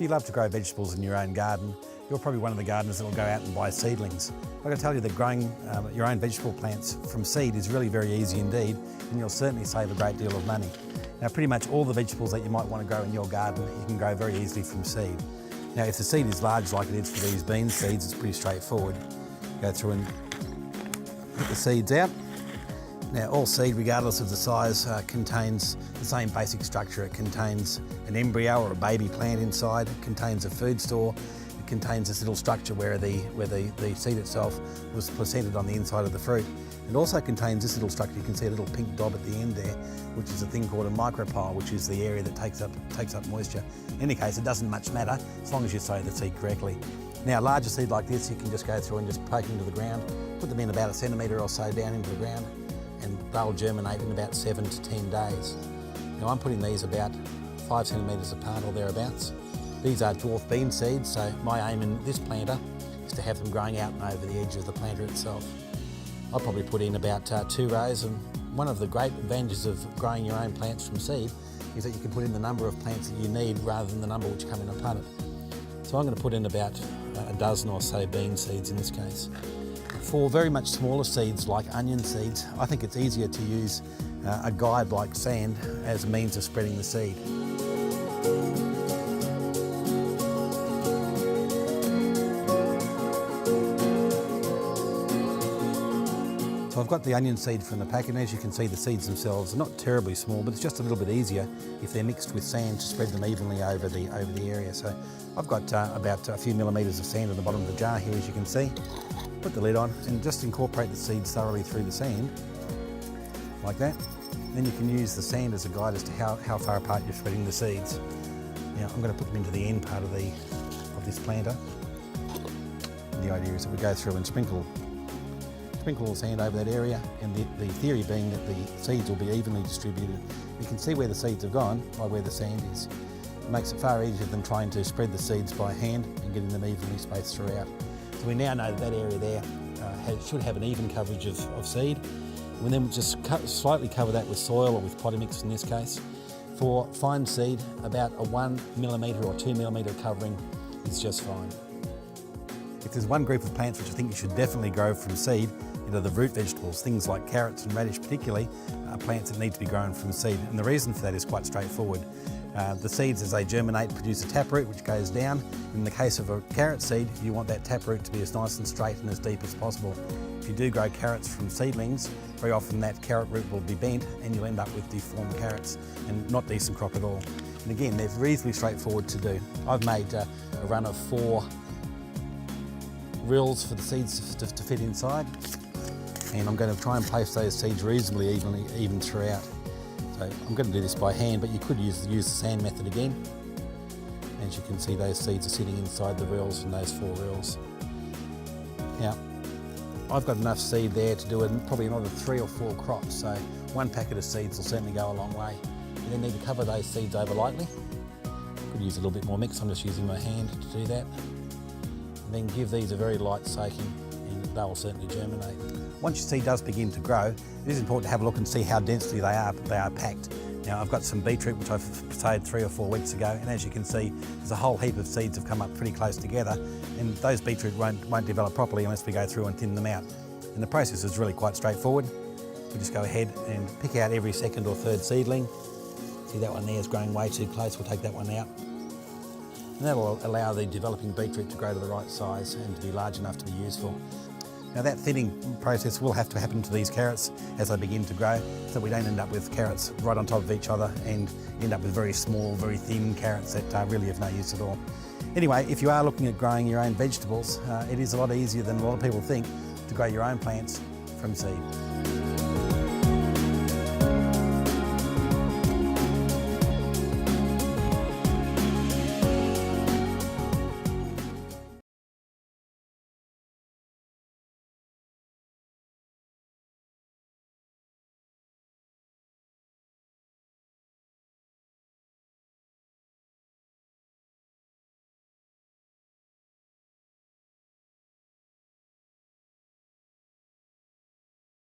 you love to grow vegetables in your own garden, you're probably one of the gardeners that will go out and buy seedlings. I've got to tell you that growing your own vegetable plants from seed is really very easy indeed, and you'll certainly save a great deal of money. Now, pretty much all the vegetables that you might want to grow in your garden, you can grow very easily from seed. Now, if the seed is large like it is for these bean seeds, it's pretty straightforward. Go through and put the seeds out. Now, all seed, regardless of the size, contains the same basic structure. It contains an embryo or a baby plant inside. It contains a food store. It contains this little structure where the seed itself was placented on the inside of the fruit. It also contains this little structure. You can see a little pink dob at the end there, which is a thing called a micropyle, which is the area that takes up moisture. In any case, it doesn't much matter as long as you sow the seed correctly. Now, a larger seed like this, you can just go through and just poke into the ground, put them in about a centimetre or so down into the ground, and they'll germinate in about 7 to 10 days. Now, I'm putting these about 5 centimetres apart or thereabouts. These are dwarf bean seeds, so my aim in this planter is to have them growing out and over the edge of the planter itself. I'll probably put in about 2 rows, and one of the great advantages of growing your own plants from seed is that you can put in the number of plants that you need rather than the number which come in a punnet. So I'm going to put in about a dozen or so bean seeds in this case. For very much smaller seeds like onion seeds, I think it's easier to use a guide like sand as a means of spreading the seed. So I've got the onion seed from the pack, and as you can see, the seeds themselves are not terribly small, but it's just a little bit easier if they're mixed with sand to spread them evenly over the area. So I've got about a few millimetres of sand at the bottom of the jar here, as you can see. Put the lid on and just incorporate the seeds thoroughly through the sand, like that. Then you can use the sand as a guide as to how far apart you're spreading the seeds. Now I'm going to put them into the end part of this planter. And the idea is that we go through and sprinkle the sand over that area, and the theory being that the seeds will be evenly distributed. You can see where the seeds have gone by where the sand is. It makes it far easier than trying to spread the seeds by hand and getting them evenly spaced throughout. So we now know that area there should have an even coverage of seed. We then just slightly cover that with soil or with potting mix in this case. For fine seed, about a 1 millimetre or 2 millimetre covering is just fine. If there's one group of plants which I think you should definitely grow from seed, you know, the root vegetables, things like carrots and radish particularly, are plants that need to be grown from seed. And the reason for that is quite straightforward. The seeds, as they germinate, produce a taproot which goes down. In the case of a carrot seed, you want that taproot to be as nice and straight and as deep as possible. If you do grow carrots from seedlings, very often that carrot root will be bent and you'll end up with deformed carrots and not decent crop at all. And again, they're reasonably straightforward to do. I've made a run of 4 rills for the seeds to fit inside, and I'm going to try and place those seeds reasonably even throughout. So I'm going to do this by hand, but you could use the sand method again. As you can see, those seeds are sitting inside the rills from those 4 rills. Now, I've got enough seed there to do probably another 3 or 4 crops, so 1 packet of seeds will certainly go a long way. You then need to cover those seeds over lightly. Could use a little bit more mix, I'm just using my hand to do that. And then give these a very light soaking and they will certainly germinate. Once your seed does begin to grow, it is important to have a look and see how densely they are packed. Now, I've got some beetroot which I've sowed 3 or 4 weeks ago, and as you can see, there's a whole heap of seeds have come up pretty close together, and those beetroot won't develop properly unless we go through and thin them out. And the process is really quite straightforward. We just go ahead and pick out every 2nd or 3rd seedling. See, that one there is growing way too close, we'll take that one out. And that will allow the developing beetroot to grow to the right size and to be large enough to be useful. Now, that thinning process will have to happen to these carrots as they begin to grow, so we don't end up with carrots right on top of each other and end up with very small, very thin carrots that really have no use at all. Anyway, if you are looking at growing your own vegetables, it is a lot easier than a lot of people think to grow your own plants from seed.